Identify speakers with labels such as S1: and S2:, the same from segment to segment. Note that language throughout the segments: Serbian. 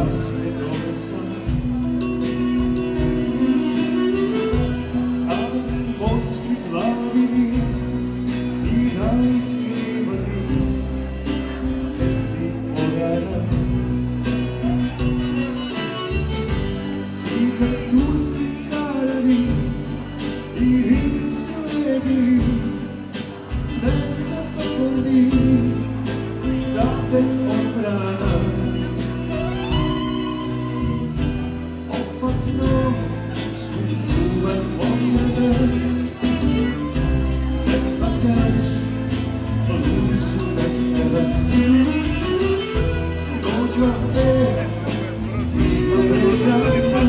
S1: jasne donesla, kamen morski plavini i rajski livadi, leti odara. Svita turski carevi i rimski legi, ne se dogodi da te odbrana. Opasno su ljubav od tebe, ne shvataš, ludi su bez tebe. Dođa ima prekrasna,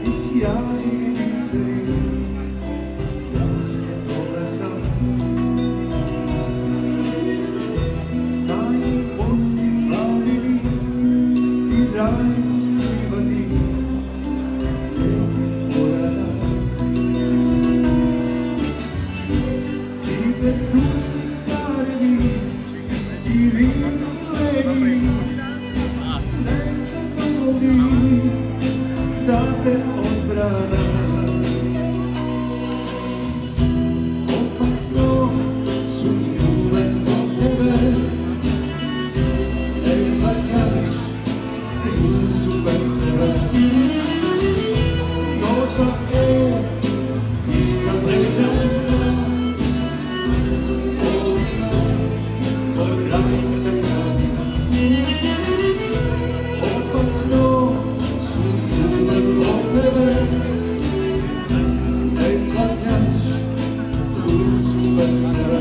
S1: i sjajni biseri, jasne dolesa. Tajni polski plavini i rajski livadi, leti odara. Sive turski carevi i rimski legi, ne se dogodi da te odbrana. Opasno su ljubav od tebe, ne shvataš, ludi su bez tebe. Dođa igra prekrasna, volina, rajska krajina. Opasno su ljubav od tebe, ne shvataš, ludi su bez tebe.